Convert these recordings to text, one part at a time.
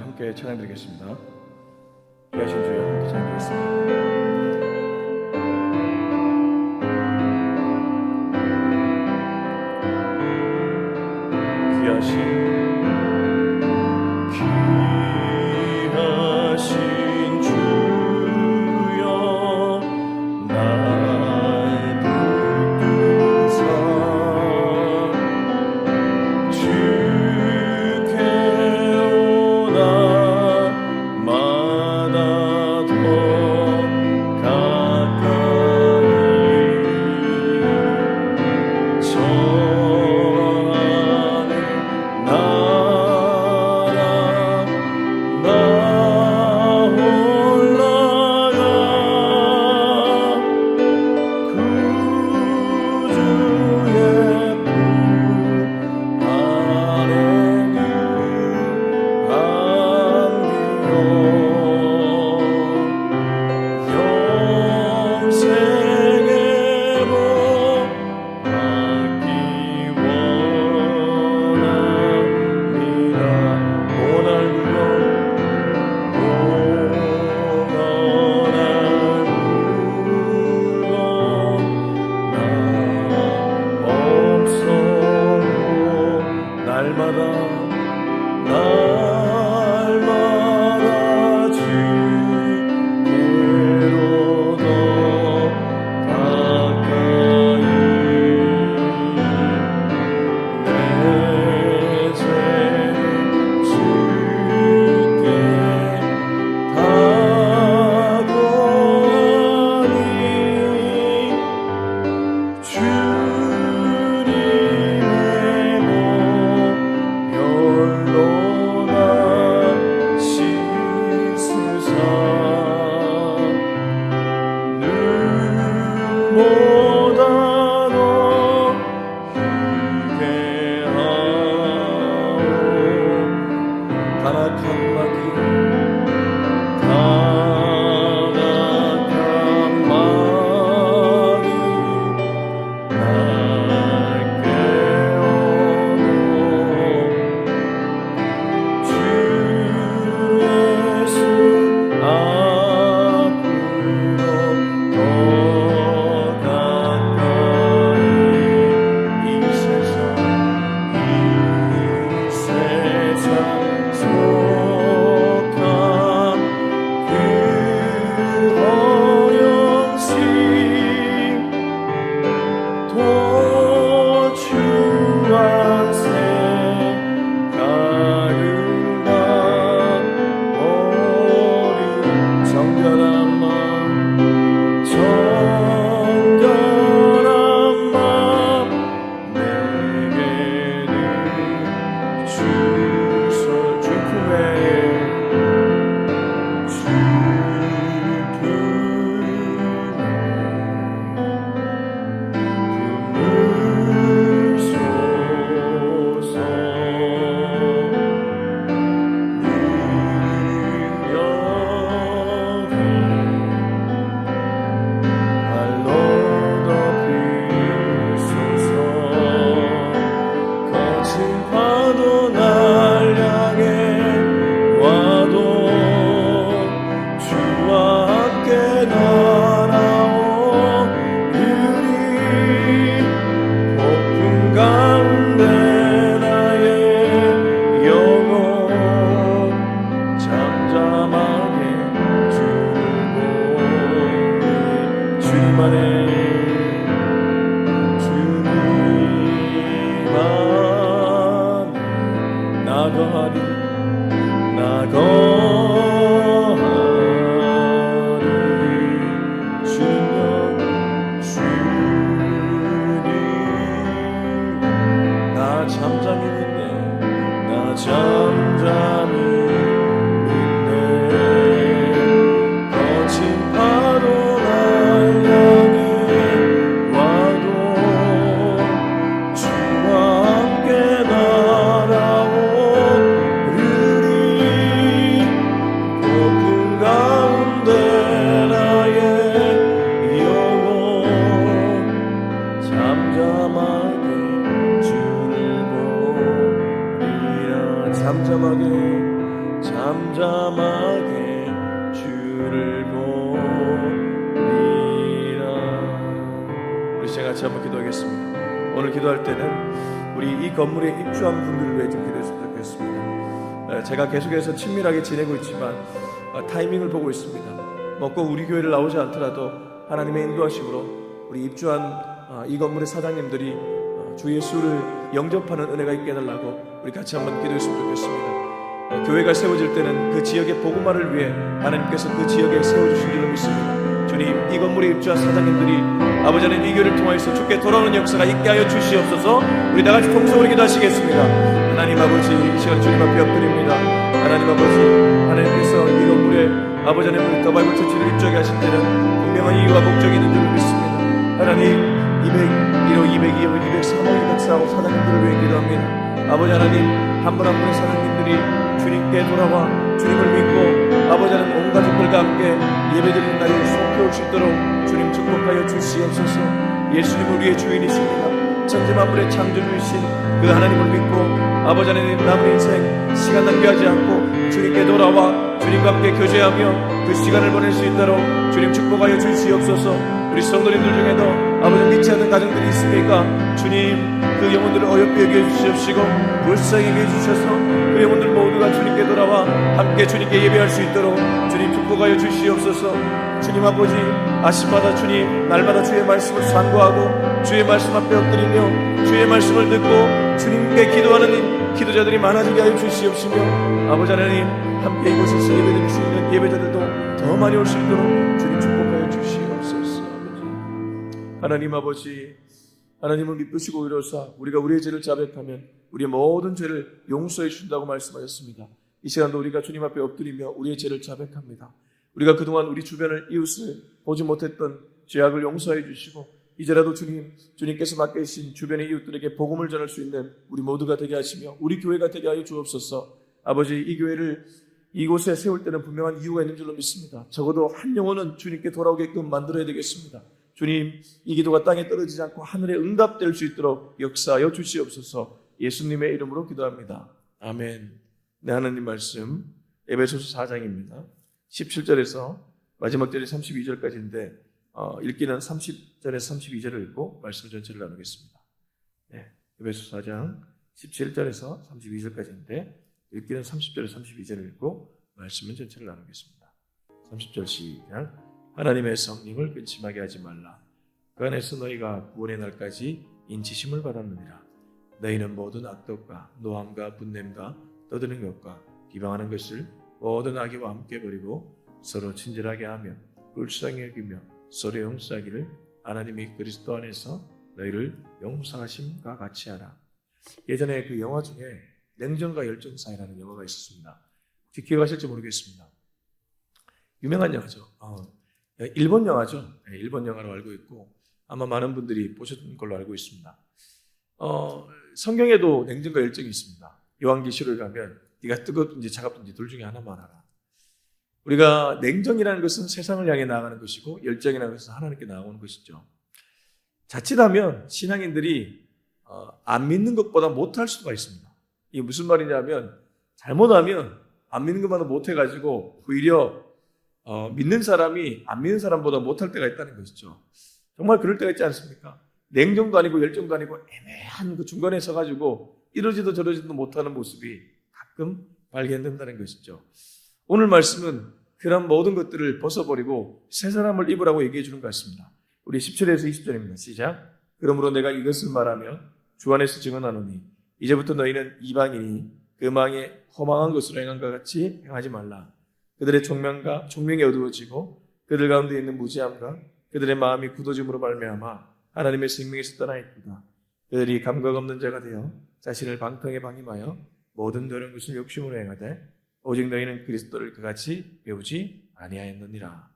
함께 찬양드리겠습니다. 귀하신 주여 함께 찬양드리겠습니다. 귀하신 주여 날 붙드사 주께 오나 마다 더 가까이 날마다 주께로 더 가까이 내 죄 주께 다 구하니 잠잠하게 기도할 때는 우리 이 건물에 입주한 분들을 위해 좀 기도했으면 좋겠습니다. 제가 계속해서 친밀하게 지내고 있지만 타이밍을 보고 있습니다. 꼭 우리 교회를 나오지 않더라도 하나님의 인도하심으로 우리 입주한 이 건물의 사장님들이 주 예수를 영접하는 은혜가 있게 해달라고 우리 같이 한번 기도했으면 좋겠습니다. 교회가 세워질 때는 그 지역의 복음화를 위해 하나님께서 그 지역에 세워주신 줄로 믿습니다. 주님, 이 건물에 입주한 사장님들이 아버지 하나님 이 교회를 통해서 주께 돌아오는 역사가 있게 하여 주시옵소서. 우리 다같이 통성으로 기도하시겠습니다. 하나님 아버지, 이 시간 주님 앞에 엎드립니다. 하나님 아버지, 하나님께서 이 건물에 아버지 하나님 우리 더바이블 처치를 입주하게 하실 때는 분명한 이유와 목적이 있는 줄로 믿습니다. 하나님, 201호, 202호, 203호, 204호 사장님들을 위해 기도합니다. 아버지 하나님, 한 분 한 분의 사장님들이 주님께 돌아와 주님을 믿고 아버지 하나님 온 가족들과 함께 예배드리는 날이 속히 올 수 있도록 주님 축복하여 주시옵소서. 예수님 우리의 주인이십니다. 천지 만물의 창조주이신 그 하나님을 믿고 아버지 하나님 남은 인생 시간 낭비하지 않고 주님께 돌아와 주님과 함께 교제하며 그 시간을 보낼 수 있도록 주님 축복하여 주시옵소서. 우리 성도님들 중에도 아버지 믿지 않는 가정들이 있으니까 주님 그 영혼들을 어여삐 여겨 주시옵시고 불쌍히 여겨 주셔서 그 영혼들 모두가 주님께 돌아와 함께 주님께 예배할 수 있도록 주님 축복하여 주시옵소서. 주님 아버지, 아침마다 주님 날마다 주의 말씀을 상고하고 주의 말씀 앞에 엎드리며 주의 말씀을 듣고 주님께 기도하는 기도자들이 많아지게 하여 주시옵시며 아버지 하나님 함께 이곳에서 예배드릴 수 있는 예배자들도 더 많이 올 수 있도록 주님 축복하여 주시옵소서. 하나님 아버지, 하나님을 기쁘시고 이로사 우리가 우리의 죄를 자백하면 우리의 모든 죄를 용서해 주신다고 말씀하셨습니다. 이 시간도 우리가 주님 앞에 엎드리며 우리의 죄를 자백합니다. 우리가 그동안 우리 주변을 이웃을 보지 못했던 죄악을 용서해 주시고 이제라도 주님께서 맡기신 주변의 이웃들에게 복음을 전할 수 있는 우리 모두가 되게 하시며 우리 교회가 되게 하여 주옵소서. 아버지, 이 교회를 이곳에 세울 때는 분명한 이유가 있는 줄로 믿습니다. 적어도 한 영혼은 주님께 돌아오게끔 만들어야 되겠습니다. 주님, 이 기도가 땅에 떨어지지 않고 하늘에 응답될 수 있도록 역사하여 주시옵소서. 예수님의 이름으로 기도합니다. 아멘. 네, 하나님 말씀 에베소서 4장입니다. 17절에서 마지막 절이 32절까지인데 읽기는 30절에서 32절을 읽고 말씀 전체를 나누겠습니다. 네, 에베소서 4장 17절에서 32절까지인데 읽기는 30절에서 32절을 읽고 말씀 전체를 나누겠습니다. 30절 시작. 하나님의 성령을 근심하게 하지 말라. 그 안에서 너희가 구원의 날까지 인치심을 받았느니라. 너희는 모든 악독과 노함과 분냄과 떠드는 것과 비방하는 것을 모든 악의와 함께 버리고 서로 친절하게 하며 불쌍히 여기며 서로 용서하기를 하나님이 그리스도 안에서 너희를 용서하심과 같이 하라. 예전에 그 영화 중에 냉정과 열정 사이라는 영화가 있었습니다. 혹시 기억하실지 모르겠습니다. 유명한 영화죠. 일본 영화죠. 일본 영화로 알고 있고 아마 많은 분들이 보셨던 걸로 알고 있습니다. 성경에도 냉정과 열정이 있습니다. 요한계시록에 가면 네가 뜨겁든지 차갑든지 둘 중에 하나만 하라. 우리가 냉정이라는 것은 세상을 향해 나아가는 것이고 열정이라는 것은 하나님께 나아오는 것이죠. 자칫하면 신앙인들이 안 믿는 것보다 못할 수가 있습니다. 이게 무슨 말이냐면 잘못하면 안 믿는 것보다 못해가지고 오히려 믿는 사람이 안 믿는 사람보다 못할 때가 있다는 것이죠. 정말 그럴 때가 있지 않습니까? 냉정도 아니고 열정도 아니고 애매한 그 중간에 서가지고 이러지도 저러지도 못하는 모습이 가끔 발견된다는 것이죠. 오늘 말씀은 그런 모든 것들을 벗어버리고 새 사람을 입으라고 얘기해 주는 것 같습니다. 우리 17에서 20절입니다. 시작. 그러므로 내가 이것을 말하며 주 안에서 증언하노니 이제부터 너희는 이방인이 그 망에 허망한 것으로 행한 것 같이 행하지 말라. 그들의 총명이 어두워지고 그들 가운데 있는 무지함과 그들의 마음이 굳어짐으로 말미암아 하나님의 생명에서 떠나 있구나. 그들이 감각 없는 자가 되어 자신을 방탕에 방임하여 모든 더러운 것을 욕심으로 행하되 오직 너희는 그리스도를 그같이 배우지 아니하였느니라.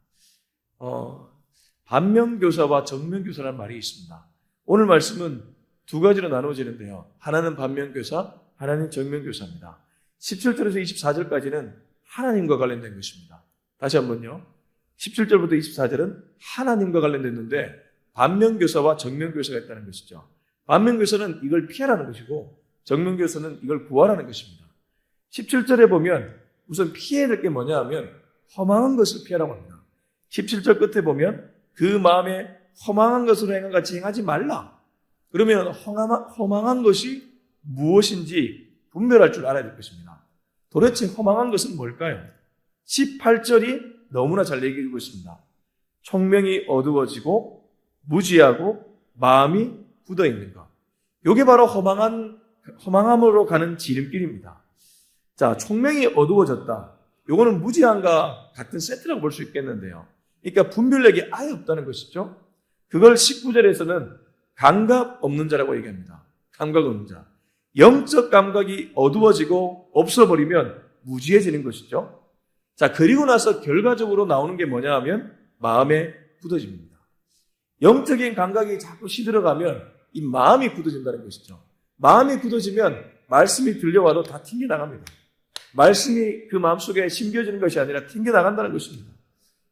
반면교사와 정면교사라는 말이 있습니다. 오늘 말씀은 두 가지로 나누어지는데요. 하나는 반면교사, 하나는 정면교사입니다. 17절에서 24절까지는 하나님과 관련된 것입니다. 다시 한번요. 17절부터 24절은 하나님과 관련됐는데 반면교사와 정면교사가 있다는 것이죠. 반면교사는 이걸 피하라는 것이고 정면교사는 이걸 구하라는 것입니다. 17절에 보면 우선 피해야 될 게 뭐냐 하면 허망한 것을 피하라고 합니다. 17절 끝에 보면 그 마음에 허망한 것으로 행한 같이 행하지 말라. 그러면 허망한 것이 무엇인지 분별할 줄 알아야 될 것입니다. 도대체 허망한 것은 뭘까요? 18절이 너무나 잘 얘기해주고 있습니다. 총명이 어두워지고 무지하고 마음이 굳어있는 것. 이게 바로 허망함으로 가는 지름길입니다. 자, 총명이 어두워졌다. 요거는 무지함과 같은 세트라고 볼 수 있겠는데요. 그러니까 분별력이 아예 없다는 것이죠. 그걸 19절에서는 감각 없는 자라고 얘기합니다. 감각 없는 자. 영적 감각이 어두워지고 없어버리면 무지해지는 것이죠. 자, 그리고 나서 결과적으로 나오는 게 뭐냐 하면 마음에 굳어집니다. 영적인 감각이 자꾸 시들어가면 이 마음이 굳어진다는 것이죠. 마음이 굳어지면 말씀이 들려와도 다 튕겨나갑니다. 말씀이 그 마음속에 심겨지는 것이 아니라 튕겨나간다는 것입니다.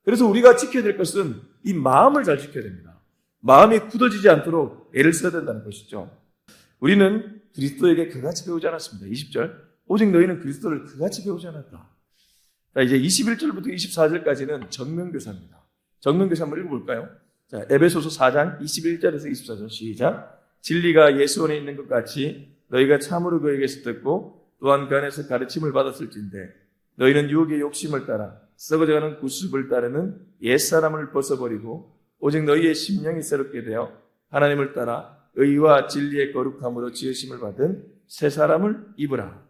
그래서 우리가 지켜야 될 것은 이 마음을 잘 지켜야 됩니다. 마음이 굳어지지 않도록 애를 써야 된다는 것이죠. 우리는 그리스도에게 그같이 배우지 않았습니다. 20절. 오직 너희는 그리스도를 그같이 배우지 않았다. 자, 이제 21절부터 24절까지는 정면교사입니다. 정면교사 한번 읽어볼까요? 자, 에베소서 4장 21절에서 24절 시작. 진리가 예수 안에 있는 것 같이 너희가 참으로 그에게서 듣고 또한 그 안에서 가르침을 받았을진데 너희는 유혹의 욕심을 따라 썩어져가는 구습을 따르는 옛사람을 벗어버리고 오직 너희의 심령이 새롭게 되어 하나님을 따라 의와 진리의 거룩함으로 지으심을 받은 새 사람을 입으라.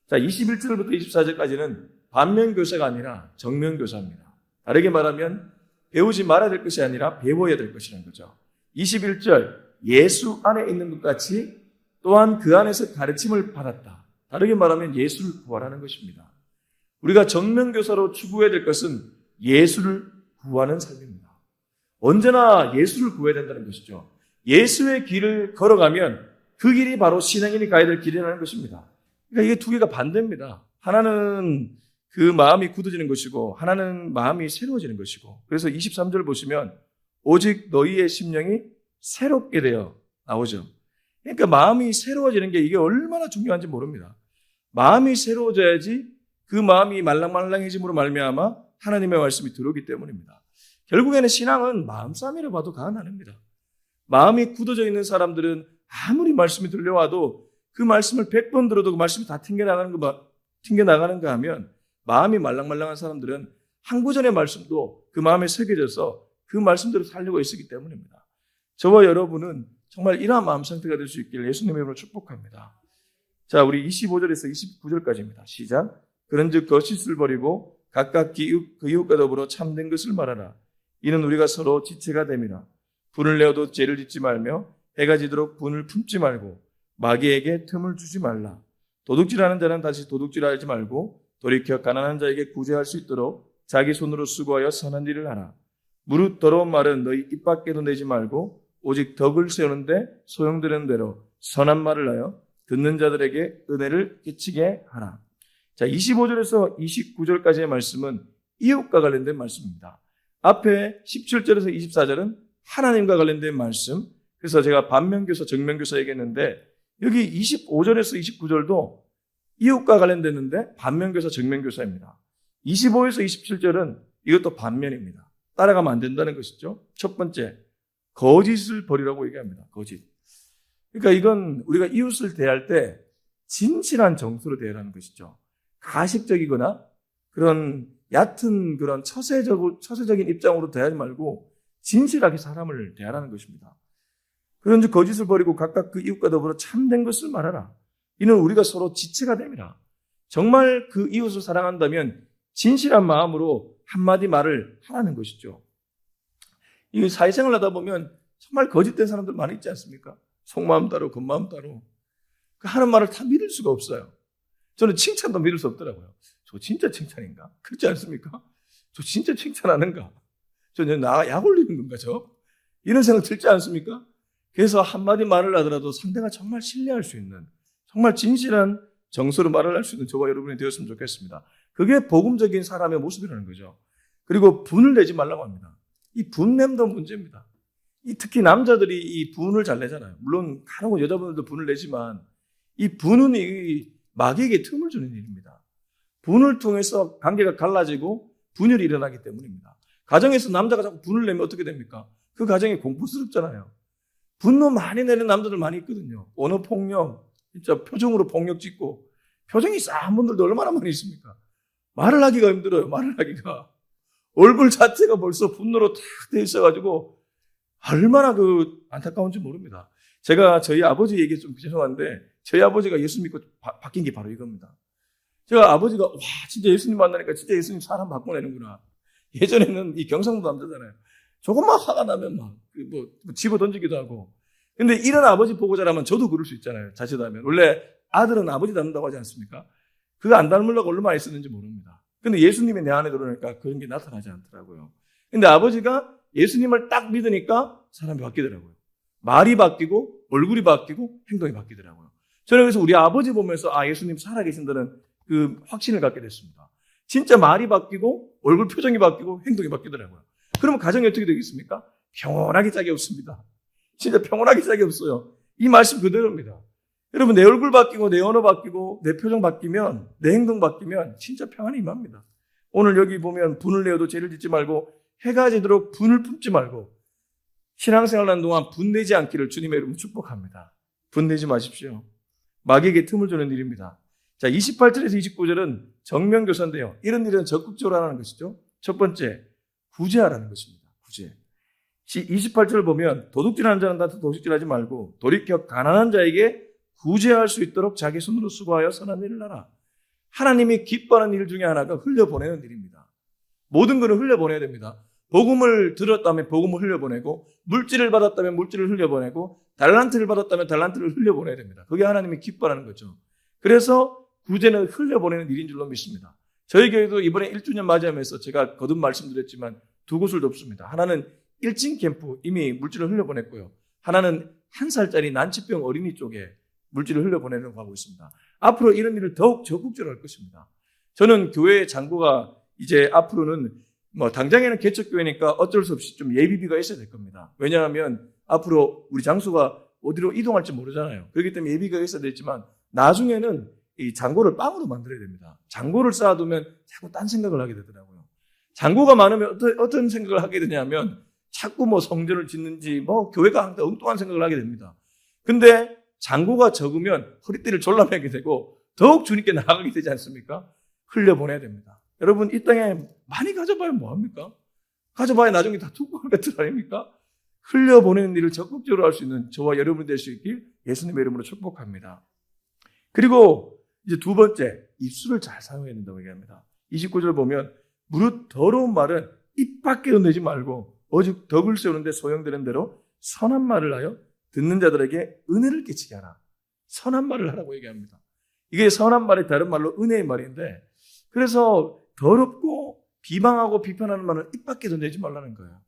자, 21절부터 24절까지는 반면교사가 아니라 정면교사입니다. 다르게 말하면 배우지 말아야 될 것이 아니라 배워야 될 것이라는 거죠. 21절 예수 안에 있는 것 같이 또한 그 안에서 가르침을 받았다. 다르게 말하면 예수를 구하라는 것입니다. 우리가 정면교사로 추구해야 될 것은 예수를 구하는 삶입니다. 언제나 예수를 구해야 된다는 것이죠. 예수의 길을 걸어가면 그 길이 바로 신앙인이 가야 될 길이라는 것입니다. 그러니까 이게 두 개가 반대입니다. 하나는 그 마음이 굳어지는 것이고 하나는 마음이 새로워지는 것이고, 그래서 23절 보시면 오직 너희의 심령이 새롭게 되어 나오죠. 그러니까 마음이 새로워지는 게 이게 얼마나 중요한지 모릅니다. 마음이 새로워져야지 그 마음이 말랑말랑해짐으로 말미암아 하나님의 말씀이 들어오기 때문입니다. 결국에는 신앙은 마음싸움이라 봐도 과언 아닙니다. 마음이 굳어져 있는 사람들은 아무리 말씀이 들려와도 그 말씀을 100번 들어도 그 말씀이 다 튕겨나가는가 하면, 마음이 말랑말랑한 사람들은 한 구절의 말씀도 그 마음에 새겨져서 그 말씀대로 살려고 있었기 때문입니다. 저와 여러분은 정말 이러한 마음 상태가 될 수 있기를 예수님의 이름으로 축복합니다. 자, 우리 25절에서 29절까지입니다. 시작. 그런즉 거짓을 버리고 각각 그 이웃과 더불어 참된 것을 말하라. 이는 우리가 서로 지체가 됨이라. 분을 내어도 죄를 짓지 말며 해가 지도록 분을 품지 말고 마귀에게 틈을 주지 말라. 도둑질하는 자는 다시 도둑질하지 말고 돌이켜 가난한 자에게 구제할 수 있도록 자기 손으로 수고하여 선한 일을 하라. 무릇 더러운 말은 너희 입 밖에도 내지 말고 오직 덕을 세우는데 소용되는 대로 선한 말을 하여 듣는 자들에게 은혜를 끼치게 하라. 자, 25절에서 29절까지의 말씀은 이웃과 관련된 말씀입니다. 앞에 17절에서 24절은 하나님과 관련된 말씀. 그래서 제가 반면교사, 정면교사 얘기했는데 여기 25절에서 29절도 이웃과 관련됐는데 반면교사, 정면교사입니다. 25에서 27절은 이것도 반면입니다. 따라가면 안 된다는 것이죠. 첫 번째, 거짓을 버리라고 얘기합니다. 거짓. 그러니까 이건 우리가 이웃을 대할 때 진실한 정서로 대하라는 것이죠. 가식적이거나 그런 얕은 그런 처세적인 입장으로 대하지 말고 진실하게 사람을 대하라는 것입니다. 그런즉 거짓을 버리고 각각 그 이웃과 더불어 참된 것을 말하라. 이는 우리가 서로 지체가 됩니다. 정말 그 이웃을 사랑한다면 진실한 마음으로 한마디 말을 하라는 것이죠. 이 사회생활 하다 보면 정말 거짓된 사람들 많이 있지 않습니까? 속마음 따로 겉마음 따로 그 하는 말을 다 믿을 수가 없어요. 저는 칭찬도 믿을 수 없더라고요. 저 진짜 칭찬인가? 그렇지 않습니까? 저 진짜 칭찬하는가? 나 약 올리는 건가 저? 이런 생각 들지 않습니까? 그래서 한마디 말을 하더라도 상대가 정말 신뢰할 수 있는, 정말 진실한 정서로 말을 할 수 있는 저와 여러분이 되었으면 좋겠습니다. 그게 복음적인 사람의 모습이라는 거죠. 그리고 분을 내지 말라고 합니다. 이 분냄도 문제입니다. 특히 남자들이 이 분을 잘 내잖아요. 물론 간혹 여자분들도 분을 내지만 이 분은 이 마귀에게 틈을 주는 일입니다. 분을 통해서 관계가 갈라지고 분열이 일어나기 때문입니다. 가정에서 남자가 자꾸 분을 내면 어떻게 됩니까? 그 가정이 공포스럽잖아요. 분노 많이 내는 남자들 많이 있거든요. 언어 폭력, 진짜 표정으로 폭력 짓고, 표정이 싸한 분들도 얼마나 많이 있습니까? 말을 하기가 힘들어요. 말을 하기가. 얼굴 자체가 벌써 분노로 탁 돼 있어가지고 얼마나 안타까운지 모릅니다. 제가 저희 아버지 얘기 좀 죄송한데, 저희 아버지가 예수 믿고 바뀐 게 바로 이겁니다. 제가 아버지가 와 진짜 예수님 만나니까 진짜 예수님 사람 바꿔내는구나. 예전에는 이 경상도 남자잖아요. 조금만 화가 나면 막 집어 던지기도 하고. 근데 이런 아버지 보고 자라면 저도 그럴 수 있잖아요. 자칫하면. 원래 아들은 아버지 닮는다고 하지 않습니까? 그거 안 닮으려고 얼마나 있었는지 모릅니다. 근데 예수님이 내 안에 들어오니까 그런 게 나타나지 않더라고요. 근데 아버지가 예수님을 딱 믿으니까 사람이 바뀌더라고요. 말이 바뀌고 얼굴이 바뀌고 행동이 바뀌더라고요. 저는 그래서 우리 아버지 보면서 예수님 살아계신다는 그 확신을 갖게 됐습니다. 진짜 말이 바뀌고 얼굴 표정이 바뀌고 행동이 바뀌더라고요. 그러면 가정이 어떻게 되겠습니까? 평온하게 짝이 없습니다. 진짜 평온하게 짝이 없어요. 이 말씀 그대로입니다. 여러분 내 얼굴 바뀌고 내 언어 바뀌고 내 표정 바뀌면 내 행동 바뀌면 진짜 평안이 임합니다. 오늘 여기 보면 분을 내어도 죄를 짓지 말고 해가 지도록 분을 품지 말고 신앙생활 하는 동안 분내지 않기를 주님의 이름으로 축복합니다. 분내지 마십시오. 마귀에게 틈을 주는 일입니다. 자, 28절에서 29절은 정면교사인데요. 이런 일은 적극적으로 하라는 것이죠. 첫 번째, 구제하라는 것입니다. 구제. 28절을 보면 도둑질하는 자는 나한테 도둑질하지 말고 돌이켜 가난한 자에게 구제할 수 있도록 자기 손으로 수고하여 선한 일을 하라. 하나님이 기뻐하는 일 중에 하나가 흘려보내는 일입니다. 모든 것을 흘려보내야 됩니다. 복음을 들었다면 복음을 흘려보내고 물질을 받았다면 물질을 흘려보내고 달란트를 받았다면 달란트를 흘려보내야 됩니다. 그게 하나님이 기뻐하는 거죠. 그래서 구제는 흘려보내는 일인 줄로 믿습니다. 저희 교회도 이번에 1주년 맞이하면서 제가 거듭 말씀드렸지만 두 곳을 돕습니다. 하나는 1층 캠프 이미 물질을 흘려보냈고요. 하나는 1살짜리 난치병 어린이 쪽에 물질을 흘려보내려고 하고 있습니다. 앞으로 이런 일을 더욱 적극적으로 할 것입니다. 저는 교회 장고가 이제 앞으로는 당장에는 개척교회니까 어쩔 수 없이 좀 예비비가 있어야 될 겁니다. 왜냐하면 앞으로 우리 장소가 어디로 이동할지 모르잖아요. 그렇기 때문에 예비가 있어야 되지만 나중에는 이 장고를 빵으로 만들어야 됩니다. 장고를 쌓아두면 자꾸 딴 생각을 하게 되더라고요. 장고가 많으면 어떤 생각을 하게 되냐면 자꾸 성전을 짓는지 교회가 항상 엉뚱한 생각을 하게 됩니다. 근데 장고가 적으면 허리띠를 졸라매게 되고 더욱 주님께 나아가게 되지 않습니까? 흘려보내야 됩니다. 여러분 이 땅에 많이 가져봐야 뭐합니까? 가져봐야 나중에 다 투구할 것들 아닙니까? 흘려보내는 일을 적극적으로 할 수 있는 저와 여러분이 될 수 있길 예수님의 이름으로 축복합니다. 그리고 이제 두 번째, 입술을 잘 사용해야 된다고 얘기합니다. 29절 보면 무릇 더러운 말은 입 밖에도 내지 말고 오직 덕을 세우는데 소용되는 대로 선한 말을 하여 듣는 자들에게 은혜를 끼치게 하라. 선한 말을 하라고 얘기합니다. 이게 선한 말이 다른 말로 은혜의 말인데 그래서 더럽고 비방하고 비판하는 말은 입 밖에도 내지 말라는 거예요.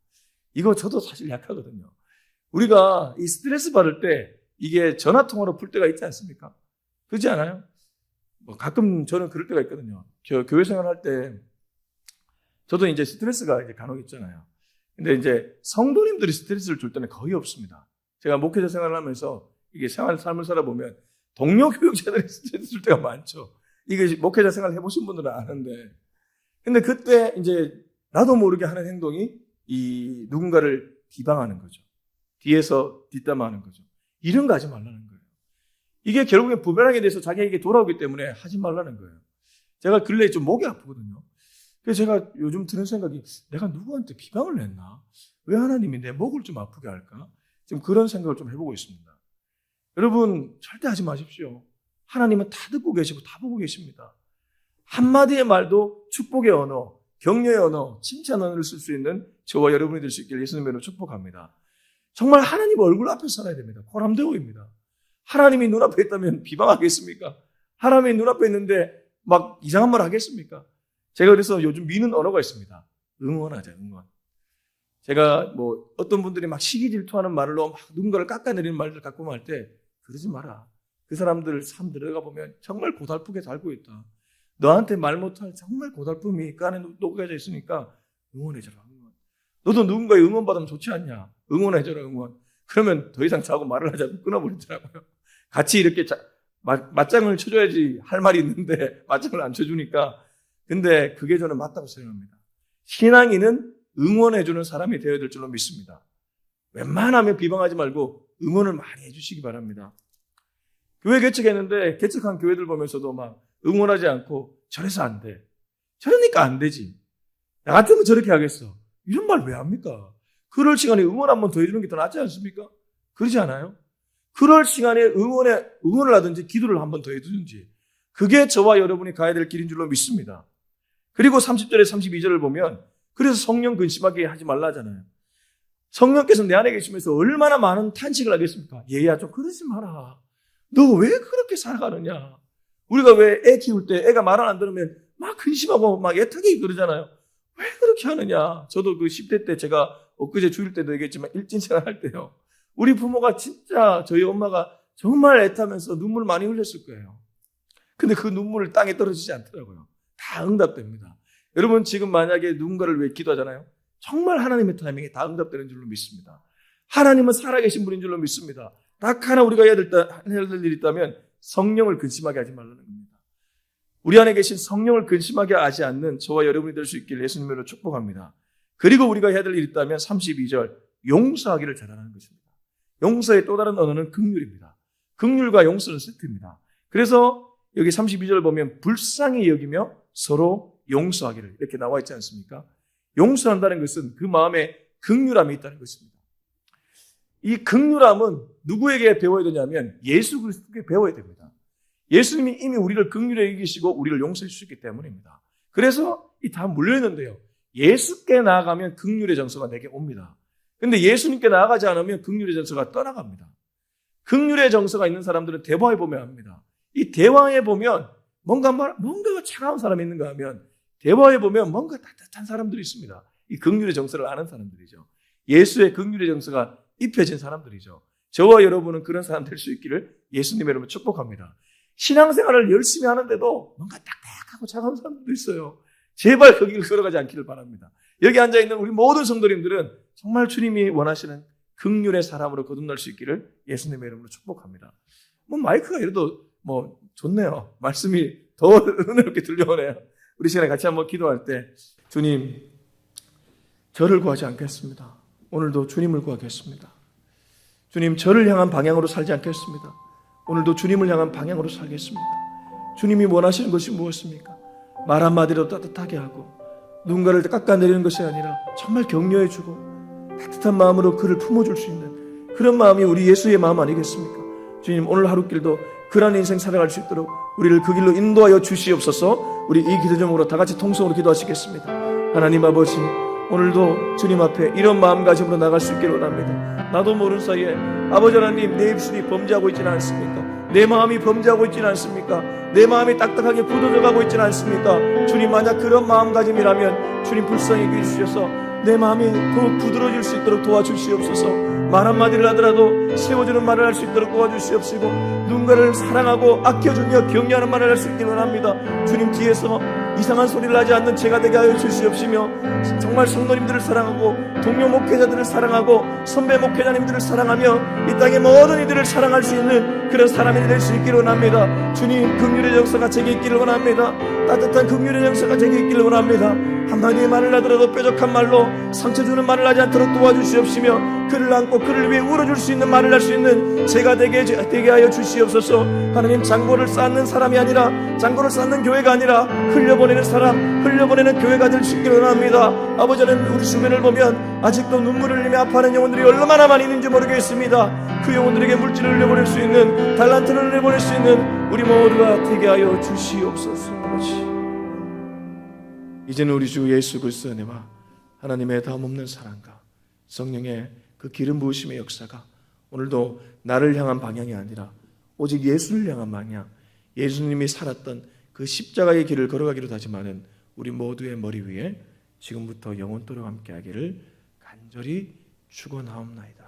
이거 저도 사실 약하거든요. 우리가 이 스트레스 받을 때 이게 전화통화로 풀 때가 있지 않습니까? 그렇지 않아요? 가끔 저는 그럴 때가 있거든요. 저 교회 생활할 때 저도 이제 스트레스가 이제 간혹 있잖아요. 근데 이제 성도님들이 스트레스를 줄 때는 거의 없습니다. 제가 목회자 생활을 하면서 이게 삶을 살아보면 동료 교육자들이 스트레스 줄 때가 많죠. 이게 목회자 생활 해보신 분들은 아는데. 근데 그때 이제 나도 모르게 하는 행동이 이 누군가를 비방하는 거죠. 뒤에서 뒷담화하는 거죠. 이런 거 하지 말라는 거예요. 이게 결국엔 부메랑에 대해서 자기에게 돌아오기 때문에 하지 말라는 거예요. 제가 근래에 좀 목이 아프거든요. 그래서 제가 요즘 드는 생각이 내가 누구한테 비방을 했나? 왜 하나님이 내 목을 좀 아프게 할까? 지금 그런 생각을 좀 해보고 있습니다. 여러분 절대 하지 마십시오. 하나님은 다 듣고 계시고 다 보고 계십니다. 한마디의 말도 축복의 언어, 격려의 언어, 칭찬 언어를 쓸 수 있는 저와 여러분이 될 수 있기를 예수님으로 축복합니다. 정말 하나님 얼굴 앞에 살아야 됩니다. 코람데오입니다. 하나님이 눈앞에 있다면 비방하겠습니까? 하나님이 눈앞에 있는데 막 이상한 말 하겠습니까? 제가 그래서 요즘 미는 언어가 있습니다. 응원하자, 응원. 제가 어떤 분들이 막 시기 질투하는 말로 막 누군가를 깎아내리는 말들 갖고 할 때 그러지 마라. 그 사람들 삶 들어가 보면 정말 고달프게 살고 있다. 너한테 말 못할 정말 고달픔이 그 안에 녹여져 있으니까 응원해줘라, 응원. 너도 누군가의 응원받으면 좋지 않냐? 응원해줘라, 응원. 그러면 더 이상 자고 말을 하자고 끊어버리더라고요. 같이 이렇게 맞장을 쳐줘야지 할 말이 있는데 맞장을 안 쳐주니까. 근데 그게 저는 맞다고 생각합니다. 신앙인은 응원해주는 사람이 되어야 될 줄로 믿습니다. 웬만하면 비방하지 말고 응원을 많이 해주시기 바랍니다. 교회 개척했는데 개척한 교회들 보면서도 막 응원하지 않고 저래서 안 돼. 저러니까 안 되지. 나 같으면 저렇게 하겠어. 이런 말 왜 합니까? 그럴 시간에 응원 한 번 더 해주는 게 더 낫지 않습니까? 그러지 않아요? 그럴 시간에 응원을 하든지 기도를 한 번 더 해주든지 그게 저와 여러분이 가야 될 길인 줄로 믿습니다. 그리고 30절에 32절을 보면 그래서 성령 근심하게 하지 말라 하잖아요. 성령께서 내 안에 계시면서 얼마나 많은 탄식을 하겠습니까? 얘야 좀 그러지 마라. 너 왜 그렇게 살아가느냐? 우리가 왜 애 키울 때 애가 말을 안 들으면 막 근심하고 막 애타게 그러잖아요. 왜 그렇게 하느냐? 저도 그 10대 때 제가 엊그제 주일 때도 얘기했지만 일진생활 할 때요. 우리 부모가 진짜 저희 엄마가 정말 애타면서 눈물 많이 흘렸을 거예요. 근데 그 눈물을 땅에 떨어지지 않더라고요. 다 응답됩니다. 여러분 지금 만약에 누군가를 위해 기도하잖아요. 정말 하나님의 타이밍에 다 응답되는 줄로 믿습니다. 하나님은 살아계신 분인 줄로 믿습니다. 딱 하나 우리가 해야 될 일이 있다면 성령을 근심하게 하지 말라는 겁니다. 우리 안에 계신 성령을 근심하게 하지 않는 저와 여러분이 될 수 있기를 예수님으로 축복합니다. 그리고 우리가 해야 될 일이 있다면 32절 용서하기를 잘하는 것입니다. 용서의 또 다른 언어는 긍휼입니다. 긍휼과 용서는 세트입니다. 그래서 여기 32절 보면 불쌍히 여기며 서로 용서하기를 이렇게 나와 있지 않습니까? 용서한다는 것은 그 마음에 긍휼함이 있다는 것입니다. 이 긍휼함은 누구에게 배워야 되냐면 예수 그리스도께 배워야 됩니다. 예수님이 이미 우리를 긍휼히 여기시고 우리를 용서해 주셨기 때문입니다. 그래서 이 다 물려있는데요. 예수께 나아가면 긍휼의 정서가 내게 옵니다. 근데 예수님께 나아가지 않으면 긍휼의 정서가 떠나갑니다. 긍휼의 정서가 있는 사람들은 대화해 보면 압니다. 이 대화해 보면 뭔가가 차가운 사람이 있는가 하면 대화해 보면 뭔가 따뜻한 사람들이 있습니다. 이 긍휼의 정서를 아는 사람들이죠. 예수의 긍휼의 정서가 입혀진 사람들이죠. 저와 여러분은 그런 사람 될 수 있기를 예수님의 이름으로 축복합니다. 신앙생활을 열심히 하는데도 뭔가 딱딱하고 차가운 사람들도 있어요. 제발 그 길을 걸어가지 않기를 바랍니다. 여기 앉아있는 우리 모든 성도님들은 정말 주님이 원하시는 긍휼의 사람으로 거듭날 수 있기를 예수님의 이름으로 축복합니다. 마이크가 이래도 좋네요. 말씀이 더 은혜롭게 들려오네요. 우리 시간에 같이 한번 기도할 때 주님, 저를 구하지 않겠습니다. 오늘도 주님을 구하겠습니다. 주님, 저를 향한 방향으로 살지 않겠습니다. 오늘도 주님을 향한 방향으로 살겠습니다. 주님이 원하시는 것이 무엇입니까? 말 한마디로 따뜻하게 하고 누군가를 깎아내리는 것이 아니라 정말 격려해주고 따뜻한 마음으로 그를 품어줄 수 있는 그런 마음이 우리 예수의 마음 아니겠습니까? 주님, 오늘 하루길도 그런 인생 살아갈 수 있도록 우리를 그 길로 인도하여 주시옵소서. 우리 이 기도 제목으로 다 같이 통성으로 기도하시겠습니다. 하나님 아버지, 오늘도 주님 앞에 이런 마음가짐으로 나갈 수 있기를 원합니다. 나도 모르는 사이에 아버지 하나님, 내 입술이 범죄하고 있지는 않습니까? 내 마음이 범죄하고 있지는 않습니까? 내 마음이 딱딱하게 굳어져 가고 있지는 않습니까? 주님, 만약 그런 마음가짐이라면 주님 불쌍히 여겨 주셔서 내 마음이 더욱 부드러워질 수 있도록 도와주시옵소서. 말 한마디를 하더라도 세워주는 말을 할 수 있도록 도와주시옵시고 누군가를 사랑하고 아껴주며 격려하는 말을 할 수 있기를 원합니다. 주님, 뒤에서 이상한 소리를 하지 않는 제가 되게 하여 주시옵시며 정말 성도님들을 사랑하고 동료 목회자들을 사랑하고 선배 목회자님들을 사랑하며 이 땅의 모든 이들을 사랑할 수 있는 그런 사람이 될 수 있기를 원합니다. 주님, 긍휼의 정서가 제게 있기를 원합니다. 따뜻한 긍휼의 정서가 제게 있기를 원합니다. 한마디의 말을 하더라도 뾰족한 말로 상처 주는 말을 하지 않도록 도와주시옵시며 그를 안고 그를 위해 울어줄 수 있는 말을 할 수 있는 제가 되게 하여 주시옵소서. 하나님, 장고를 쌓는 사람이 아니라 장고를 쌓는 교회가 아니라 흘려보내는 사람, 흘려보내는 교회가 될 수 있기를 원합니다. 아버지 하나님, 우리 주변을 보면 아직도 눈물을 흘리며 아파하는 영혼들이 얼마나 많이 있는지 모르겠습니다. 그 영혼들에게 물질을 흘려보낼 수 있는, 달란트를 흘려보낼 수 있는 우리 모두가 되게 하여 주시옵소서. 이제는 우리 주 예수 그리스도의 은혜와 하나님의 다음없는 사랑과 성령의 그 기름 부으심의 역사가 오늘도 나를 향한 방향이 아니라 오직 예수를 향한 방향, 예수님이 살았던 그 십자가의 길을 걸어가기로 다짐하는 우리 모두의 머리 위에 지금부터 영원토록 함께하기를 간절히 축원하옵나이다.